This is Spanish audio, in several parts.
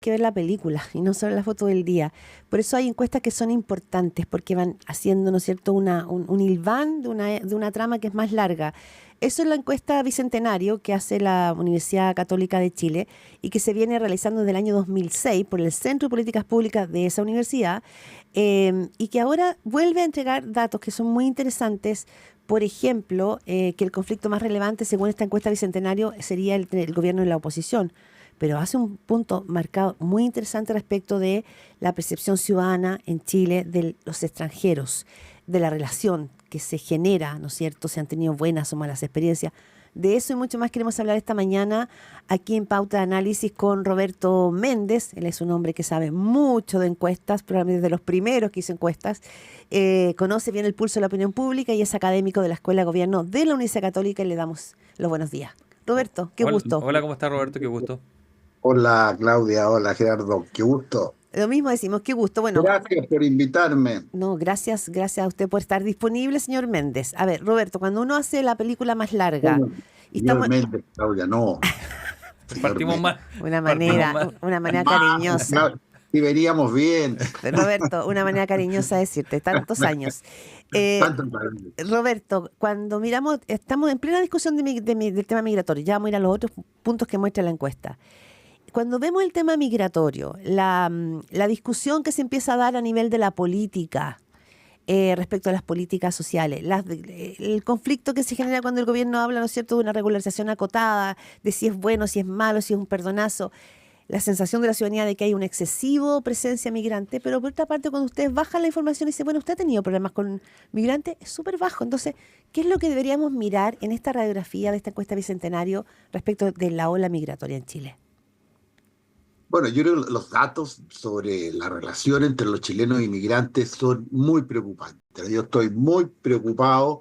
que ver la película y no solo la foto del día. Por eso hay encuestas que son importantes porque van haciendo, ¿no es cierto?, un hilván de una trama que es más larga. Eso es la encuesta Bicentenario que hace la Universidad Católica de Chile y que se viene realizando desde el año 2006 por el Centro de Políticas Públicas de esa universidad, y que ahora vuelve a entregar datos que son muy interesantes. Por ejemplo, que el conflicto más relevante, según esta encuesta Bicentenario, sería el gobierno y la oposición, pero hace un punto marcado muy interesante respecto de la percepción ciudadana en Chile de los extranjeros, de la relación que se genera, ¿no es cierto?, si han tenido buenas o malas experiencias. De eso y mucho más queremos hablar esta mañana aquí en Pauta de Análisis con Roberto Méndez. Él es un hombre que sabe mucho de encuestas, probablemente de los primeros que hizo encuestas. Conoce bien el pulso de la opinión pública y es académico de la Escuela de Gobierno de la Universidad Católica y le damos los buenos días. Roberto, qué Hola, gusto. hola, ¿cómo está Roberto? Qué gusto. Hola Claudia, hola Gerardo, qué gusto. Lo mismo decimos, qué gusto. Bueno, Gracias por invitarme. no, gracias a usted por estar disponible, señor Méndez. A ver, Roberto, cuando uno hace la película más larga, Bueno, y señor estamos, Méndez, Claudia, no, señor Partimos Méndez. mal, partimos mal. una manera Vamos, cariñosa, Claudia, si veríamos bien. Roberto, una manera cariñosa de decirte, tantos años. Eh, Tanto para mí. Roberto, cuando miramos, estamos en plena discusión del tema migratorio, ya vamos a ir a los otros puntos que muestra la encuesta. Cuando vemos el tema migratorio, la discusión que se empieza a dar a nivel de la política, respecto a las políticas sociales, el conflicto que se genera cuando el gobierno habla, ¿no es cierto?, de una regularización acotada, de si es bueno, si es malo, si es un perdonazo, la sensación de la ciudadanía de que hay una excesiva presencia migrante, pero por otra parte cuando ustedes bajan la información y dicen, bueno, usted ha tenido problemas con migrantes, es súper bajo. Entonces, ¿qué es lo que deberíamos mirar en esta radiografía de esta encuesta Bicentenario respecto de la ola migratoria en Chile? Bueno, yo creo que los datos sobre la relación entre los chilenos e inmigrantes son muy preocupantes. Yo estoy muy preocupado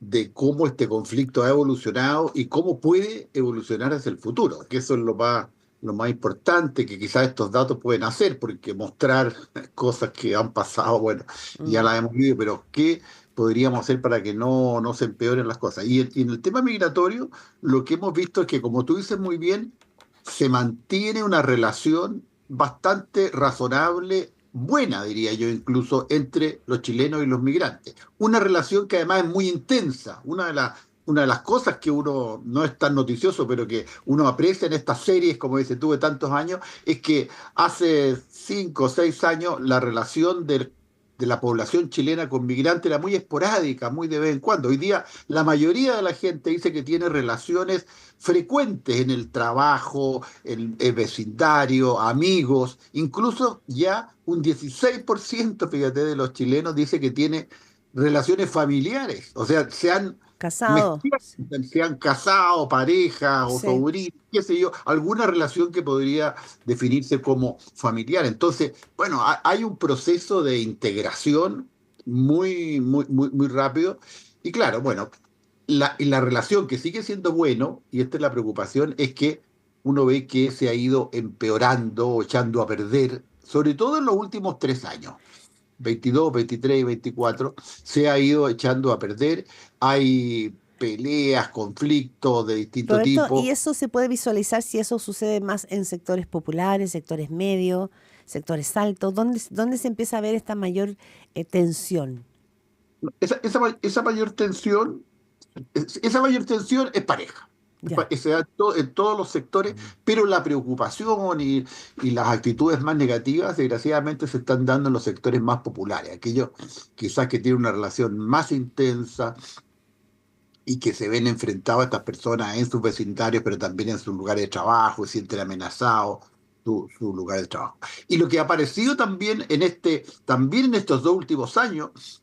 de cómo este conflicto ha evolucionado y cómo puede evolucionar hacia el futuro, que eso es lo más importante que quizás estos datos pueden hacer, porque mostrar cosas que han pasado, bueno, ya Mm. las hemos vivido, pero ¿qué podríamos hacer para que no se empeoren las cosas? Y en el tema migratorio, lo que hemos visto es que, como tú dices muy bien, se mantiene una relación bastante razonable, buena, diría yo, incluso entre los chilenos y los migrantes. Una relación que además es muy intensa. Una de las cosas que uno no es tan noticioso, pero que uno aprecia en estas series, como dice tú, de tantos años, es que hace 5 o 6 años la relación de la población chilena con migrantes era muy esporádica, muy de vez en cuando. Hoy día la mayoría de la gente dice que tiene relaciones frecuentes en el trabajo, en el vecindario, amigos, incluso ya un 16%, fíjate, de los chilenos dice que tiene relaciones familiares, o sea, Casado, mezclado, se han casado, pareja o sí. sobrinos, qué sé yo, alguna relación que podría definirse como familiar. Entonces, bueno, hay un proceso de integración muy rápido. Y claro, bueno, la relación que sigue siendo bueno, y esta es la preocupación, es que uno ve que se ha ido empeorando o echando a perder, sobre todo en los últimos 3 años. 22, 23 y 24, se ha ido echando a perder. Hay peleas, conflictos de distinto Roberto, ¿y tipo. eso se puede visualizar si eso sucede más en sectores populares, sectores medios, sectores altos? ¿Dónde se empieza a ver esta mayor tensión? Esa mayor tensión, esa mayor tensión es pareja. Ya. Se da en todos los sectores, pero la preocupación y las actitudes más negativas, desgraciadamente, se están dando en los sectores más populares, aquellos quizás que tienen una relación más intensa y que se ven enfrentados a estas personas en sus vecindarios, pero también en sus lugares de trabajo, y sienten amenazados su lugar de trabajo. Y lo que ha aparecido también en estos 2 últimos años,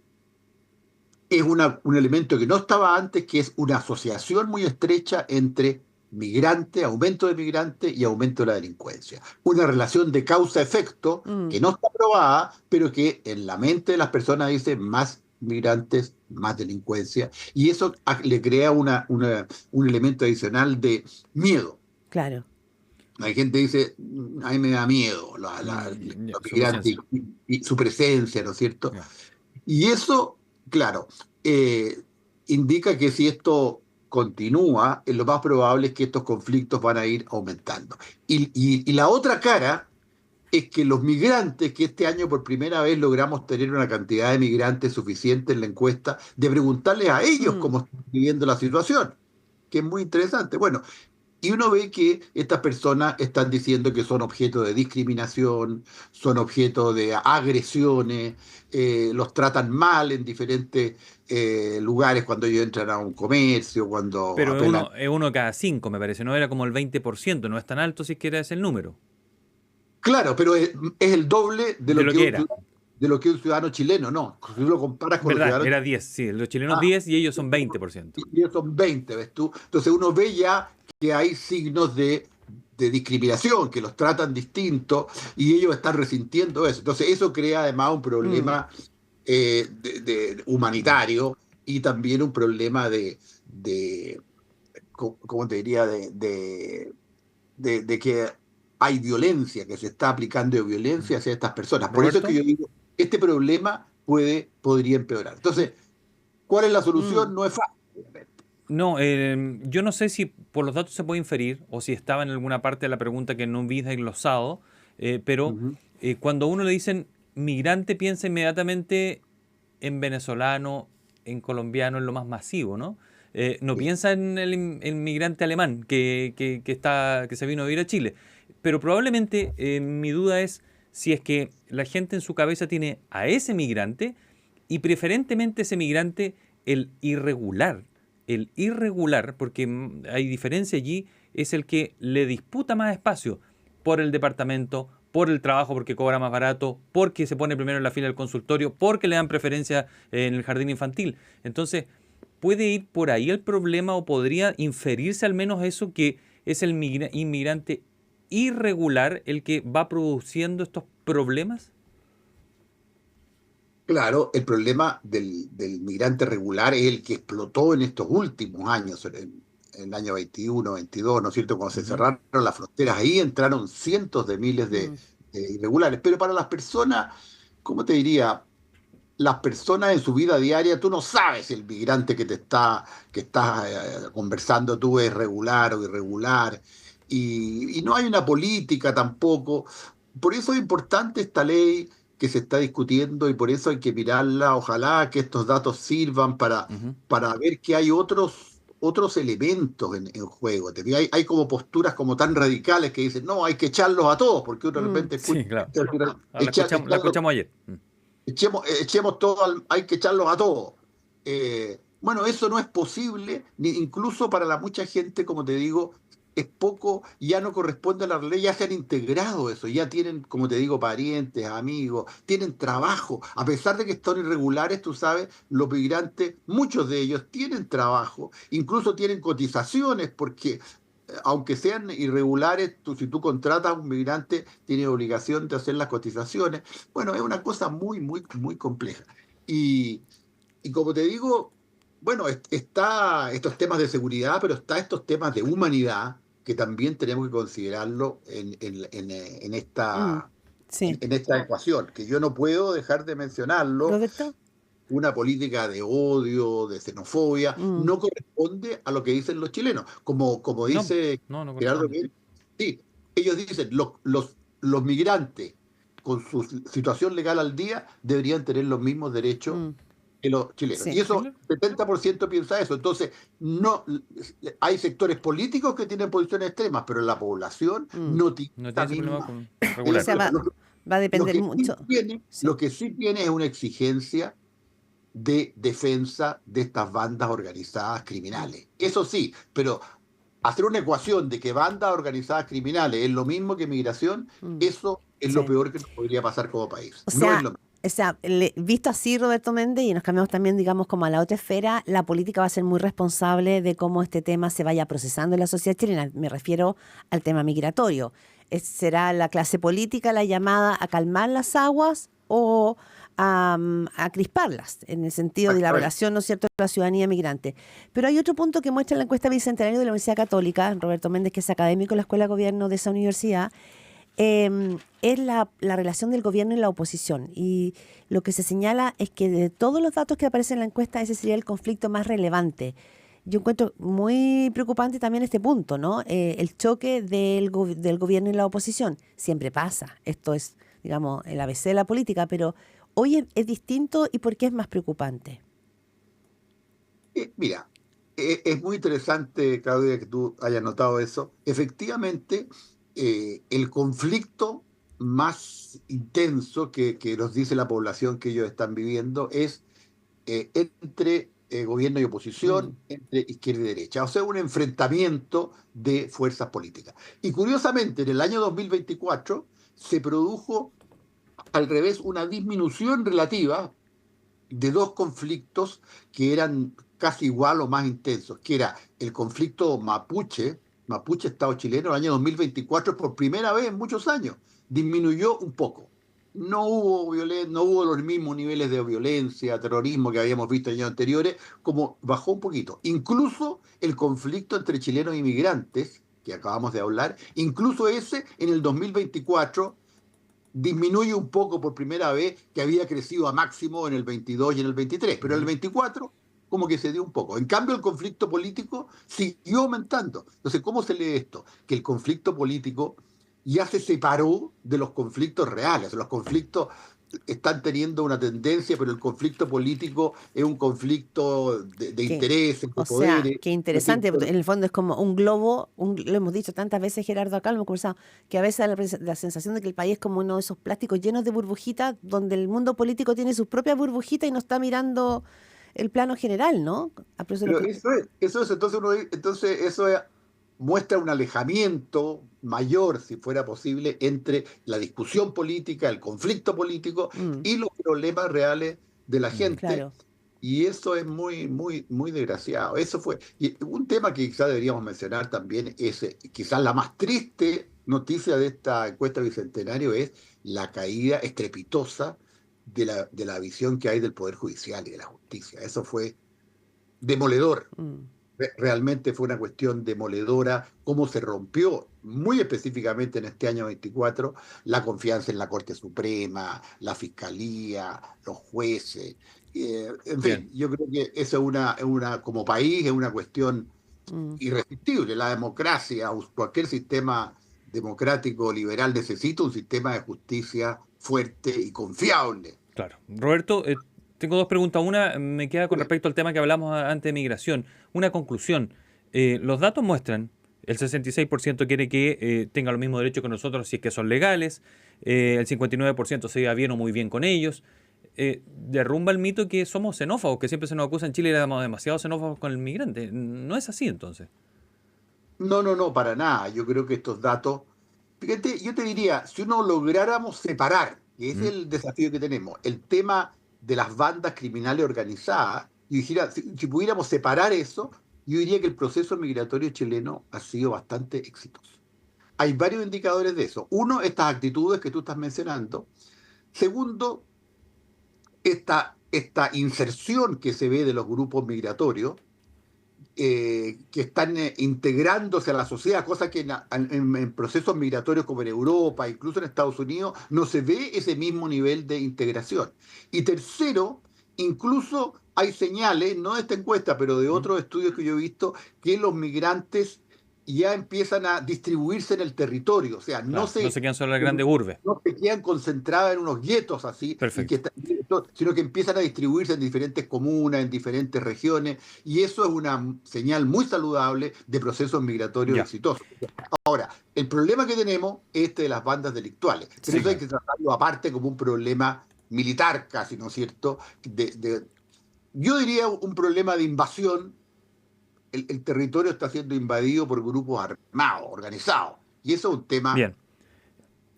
es un elemento que no estaba antes, que es una asociación muy estrecha entre migrante, aumento de migrante y aumento de la delincuencia. Una relación de causa-efecto Mm, que no está probada, pero que en la mente de las personas dice más migrantes, más delincuencia, y eso le crea un elemento adicional de miedo. claro. Hay gente que dice, a mí me da miedo Ya, los su migrantes presencia. y su presencia, ¿no es cierto? Ya. Y eso, claro, indica que si esto continúa, lo más probable es que estos conflictos van a ir aumentando. Y la otra cara es que los migrantes, que este año por primera vez logramos tener una cantidad de migrantes suficiente en la encuesta, de preguntarles a ellos Mm, cómo están viviendo la situación, que es muy interesante. Bueno, y uno ve que estas personas están diciendo que son objeto de discriminación, son objeto de agresiones, los tratan mal en diferentes lugares cuando ellos entran a un comercio, cuando Pero apelan. es uno cada cinco, me parece. No era como el 20%, no es tan alto si es que era ese el número. Claro, pero es el doble De lo que era. de lo que un ciudadano chileno, no. Si tú lo comparas con los ¿Verdad? ciudadanos. Era 10, sí. Los chilenos Ah, 10 y ellos son 20%. y ellos son 20, ¿ves tú? Entonces uno ve ya que hay signos de discriminación, que los tratan distintos y ellos están resintiendo eso. Entonces eso crea además un mm, problema humanitario y también un problema de ¿cómo te diría? De que hay violencia, que se está aplicando violencia hacia estas personas. Por eso es que ¿Roberto? yo digo, este problema podría empeorar. Entonces, ¿cuál es la mm, solución? No es fácil, obviamente. No, yo no sé si por los datos se puede inferir o si estaba en alguna parte de la pregunta que no vi desglosado, pero Ujú. cuando a uno le dicen migrante piensa inmediatamente en venezolano, en colombiano, en lo más masivo, ¿no? No Sí. piensa en el migrante alemán que se vino a vivir a Chile. Pero probablemente mi duda es si es que la gente en su cabeza tiene a ese migrante y preferentemente ese migrante el irregular. El irregular, porque hay diferencia allí, es el que le disputa más espacio por el departamento, por el trabajo porque cobra más barato, porque se pone primero en la fila del consultorio, porque le dan preferencia en el jardín infantil. Entonces, ¿puede ir por ahí el problema o podría inferirse al menos eso que es el inmigrante irregular el que va produciendo estos problemas? Claro, el problema del migrante regular es el que explotó en estos últimos años, en el año 21, 22, ¿no es cierto? Cuando se Ujú. cerraron las fronteras, ahí entraron cientos de miles mm, de irregulares. Pero para las personas, ¿cómo te diría? Las personas en su vida diaria, tú no sabes si el migrante que estás conversando tú es regular o irregular, y no hay una política tampoco. Por eso es importante esta ley que se está discutiendo y por eso hay que mirarla. Ojalá que estos datos sirvan Ujú. para ver que hay otros elementos en juego. Hay como posturas como tan radicales que dicen, no, hay que echarlos a todos, porque uno de mm, repente escucha, Sí, claro. Ah, la echarlos. escuchamos ayer. Echemos todo, hay que echarlos a todos. Bueno, eso no es posible, ni incluso para la mucha gente, como te digo, es poco, ya no corresponde a la ley, ya se han integrado eso, ya tienen, como te digo, parientes, amigos, tienen trabajo. A pesar de que están irregulares, tú sabes, los migrantes, muchos de ellos tienen trabajo, incluso tienen cotizaciones, porque aunque sean irregulares, si tú contratas a un migrante, tienes obligación de hacer las cotizaciones. Bueno, es una cosa muy, muy, muy compleja. Y, y como te digo, bueno, está estos temas de seguridad, pero está estos temas de humanidad que también tenemos que considerarlo mm, sí. en esta ecuación, que yo no puedo dejar de mencionarlo. ¿Roberto? Una política de odio, de xenofobia, Mm, no corresponde a lo que dicen los chilenos. Como No, dice no Gerardo, corresponde. sí, ellos dicen, los migrantes con su situación legal al día deberían tener los mismos derechos mm, que los chilenos. Y sí. Sí, eso, claro. 70% piensa eso. Entonces, no, hay sectores políticos que tienen posiciones extremas, pero la población Mm. no tiene No esta tiene ese problema misma. con O regular. sea, Lo, va a lo depender que sí mucho. tiene, Sí. lo que sí tiene es una exigencia de defensa de estas bandas organizadas Mm, criminales. Eso sí, pero hacer una ecuación de que bandas organizadas criminales es lo mismo que migración, mm, eso es lo sí. peor que nos podría pasar como país. O No es sea, lo mismo. visto así, Roberto Méndez, y nos cambiamos también, digamos, como a la otra esfera, la política va a ser muy responsable de cómo este tema se vaya procesando en la sociedad chilena. Me refiero al tema migratorio. ¿Será la clase política la llamada a calmar las aguas o a crisparlas, en el sentido de la Exactamente. relación, ¿no es cierto?, de la ciudadanía migrante? Pero hay otro punto que muestra la encuesta bicentenario de la Universidad Católica, Roberto Méndez, que es académico de la Escuela de Gobierno de esa universidad, es la relación del gobierno y la oposición. Y lo que se señala es que de todos los datos que aparecen en la encuesta, ese sería el conflicto más relevante. yo encuentro muy preocupante también este punto, ¿no? El choque del gobierno y la oposición. Siempre pasa. Esto es, digamos, el ABC de la política, pero hoy es distinto. ¿Y por qué es más preocupante? Mira, es muy interesante, Claudia, que tú hayas notado eso. Efectivamente, el conflicto más intenso que nos dice la población que ellos están viviendo es entre gobierno y Mm, oposición, entre izquierda y derecha. O sea, un enfrentamiento de fuerzas políticas. Y curiosamente, en el año 2024 se produjo al revés una disminución relativa de dos conflictos que eran casi igual o más intensos, que era el conflicto Mapuche-Estado chileno, el año 2024, por primera vez en muchos años, disminuyó un poco. No hubo los mismos niveles de violencia, terrorismo que habíamos visto en años anteriores, como bajó un poquito. Incluso el conflicto entre chilenos e inmigrantes, que acabamos de hablar, incluso ese en el 2024 disminuye un poco por primera vez, que había crecido a máximo en el 22 y en el 23, pero en el Ujú. 24 como que se dio un poco. En cambio, el conflicto político siguió aumentando. Entonces, ¿cómo se lee esto? Que el conflicto político ya se separó de los conflictos reales. Los conflictos están teniendo una tendencia, pero el conflicto político es un conflicto de ¿Qué? intereses, de O sea, poderes. qué Es decir, interesante, porque en el fondo es como un globo, lo hemos dicho tantas veces, Gerardo, acá lo hemos conversado, que a veces da la sensación de que el país es como uno de esos plásticos llenos de burbujitas, donde el mundo político tiene sus propias burbujitas y no está mirando el plano general, ¿no? A propósito de lo pero que... entonces muestra un alejamiento mayor, si fuera posible, entre la discusión política, el conflicto político Mm, y los problemas reales de la Mm. gente. claro. Y eso es muy, muy, muy desgraciado. Eso fue. Y un tema que quizás deberíamos mencionar también es, quizás la más triste noticia de esta encuesta bicentenario es la caída estrepitosa de la visión que hay del Poder Judicial y de la justicia. Eso fue demoledor. Mm, Realmente fue una cuestión demoledora, cómo se rompió muy específicamente en este año 24 la confianza en la Corte Suprema, la Fiscalía, los jueces. En Bien. fin, yo creo que eso como país es una cuestión mm. irresistible. La democracia, cualquier sistema democrático liberal necesita un sistema de justicia fuerte y confiable. Claro. Roberto, tengo dos preguntas. Una me queda con respecto al tema que hablamos antes de migración. Una conclusión. Los datos muestran, el 66% quiere que tengan los mismos derechos que nosotros si es que son legales, el 59% se lleva bien o muy bien con ellos. Derrumba el mito que somos xenófobos, que siempre se nos acusa en Chile de éramos demasiado xenófobos con el migrante. No es así entonces. No, no, no, para nada. Yo creo que estos datos, fíjate, yo te diría, si uno lográramos separar, que ese ¿Mm? es el desafío que tenemos, el tema de las bandas criminales organizadas, y dijera, si pudiéramos separar eso, yo diría que el proceso migratorio chileno ha sido bastante exitoso. Hay varios indicadores de eso. Uno, estas actitudes que tú estás mencionando. Segundo, esta inserción que se ve de los grupos migratorios que están integrándose a la sociedad, cosa que en procesos migratorios como en Europa, incluso en Estados Unidos, no se ve ese mismo nivel de integración. Y tercero, incluso hay señales, no de esta encuesta, pero de ¿Mm? otros estudios que yo he visto, que los migrantes ya empiezan a distribuirse en el territorio, o sea, Claro, no se quedan solo en las grandes urbes. no se quedan concentradas en unos guetos así, Perfecto. sino que empiezan a distribuirse en diferentes comunas, en diferentes regiones, y eso es una señal muy saludable de procesos migratorios Ya, exitosos. Ahora, el problema que tenemos es este de las bandas delictuales, pero sí, eso hay claro. que tratarlo aparte como un problema militar casi, ¿no es cierto? Yo diría un problema de invasión. El territorio está siendo invadido por grupos armados, organizados, y eso es un tema Bien.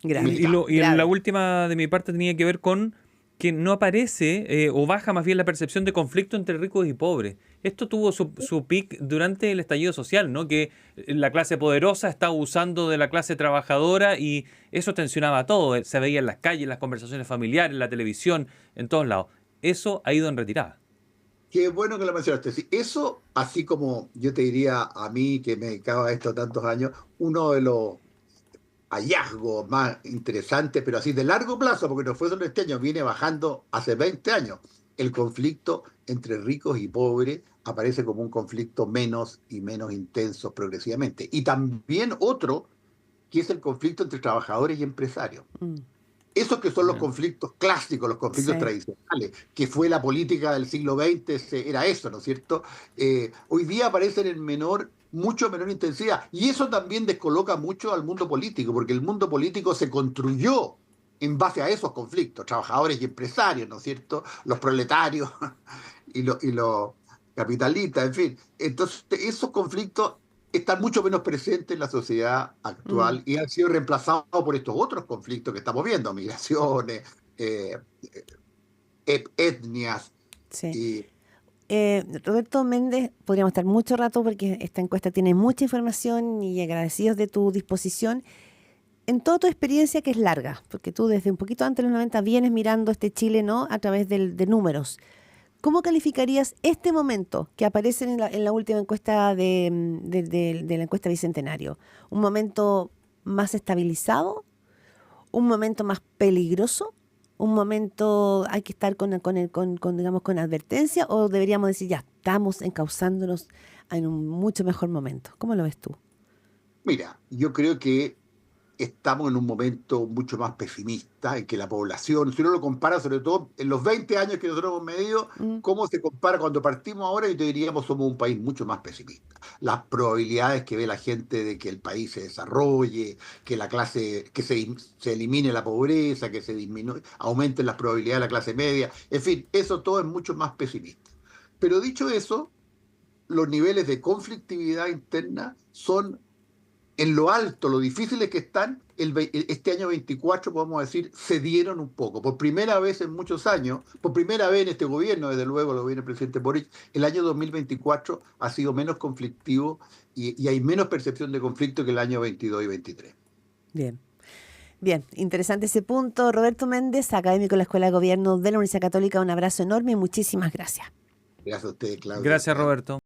Grave, Y la grave. última de mi parte tenía que ver con que no aparece o baja más bien la percepción de conflicto entre ricos y pobres. Esto tuvo su pic durante el estallido social, ¿no? Que la clase poderosa estaba usando de la clase trabajadora y eso tensionaba todo. Se veía en las calles, en las conversaciones familiares, en la televisión, en todos lados. Eso ha ido en retirada. Qué bueno que lo mencionaste. Sí, eso, así como yo te diría a mí que me dedicaba a esto tantos años, uno de los hallazgos más interesantes, pero así de largo plazo, porque no fue solo este año, viene bajando hace 20 años, el conflicto entre ricos y pobres aparece como un conflicto menos y menos intenso progresivamente. Y también otro, que es el conflicto entre trabajadores y empresarios. Mm, Esos que son los Ya. conflictos clásicos, los conflictos sí. tradicionales, que fue la política del siglo XX, era eso, ¿no es cierto? Hoy día aparecen en mucho menor intensidad. Y eso también descoloca mucho al mundo político, porque el mundo político se construyó en base a esos conflictos, trabajadores y empresarios, ¿no es cierto? Los proletarios y los capitalistas, en fin. Entonces, esos conflictos están mucho menos presentes en la sociedad Mm, actual y han sido reemplazados por estos otros conflictos que estamos viendo, migraciones, eh, etnias. sí. Y Roberto Méndez, podríamos estar mucho rato porque esta encuesta tiene mucha información y agradecidos de tu disposición. En toda tu experiencia, que es larga, porque tú desde un poquito antes de los 90 vienes mirando este Chile, ¿no? A través de números. ¿Cómo calificarías este momento que aparece en la última encuesta de la encuesta Bicentenario? ¿Un momento más estabilizado? ¿Un momento más peligroso? ¿Un momento hay que estar digamos, con advertencia? ¿O deberíamos decir, ya, estamos encauzándonos en un mucho mejor momento? ¿Cómo lo ves tú? mira, yo creo que estamos en un momento mucho más pesimista en que la población, si uno lo compara sobre todo en los 20 años que nosotros hemos medido, Mm, cómo se compara cuando partimos ahora, y te diríamos somos un país mucho más pesimista. Las probabilidades que ve la gente de que el país se desarrolle, que la clase, se elimine la pobreza, que se disminuya, aumenten las probabilidades de la clase media, en fin, eso todo es mucho más pesimista. Pero dicho eso, los niveles de conflictividad interna son en lo alto, lo difíciles que están, este año 24, podemos decir, se dieron un poco. Por primera vez en muchos años, por primera vez en este gobierno, desde luego lo viene el presidente Boric, el año 2024 ha sido menos conflictivo y hay menos percepción de conflicto que el año 22 y 23. bien. Bien, interesante ese punto. Roberto Méndez, académico de la Escuela de Gobierno de la Universidad Católica, un abrazo enorme y muchísimas gracias. Gracias a usted, Claudia. Gracias, Roberto.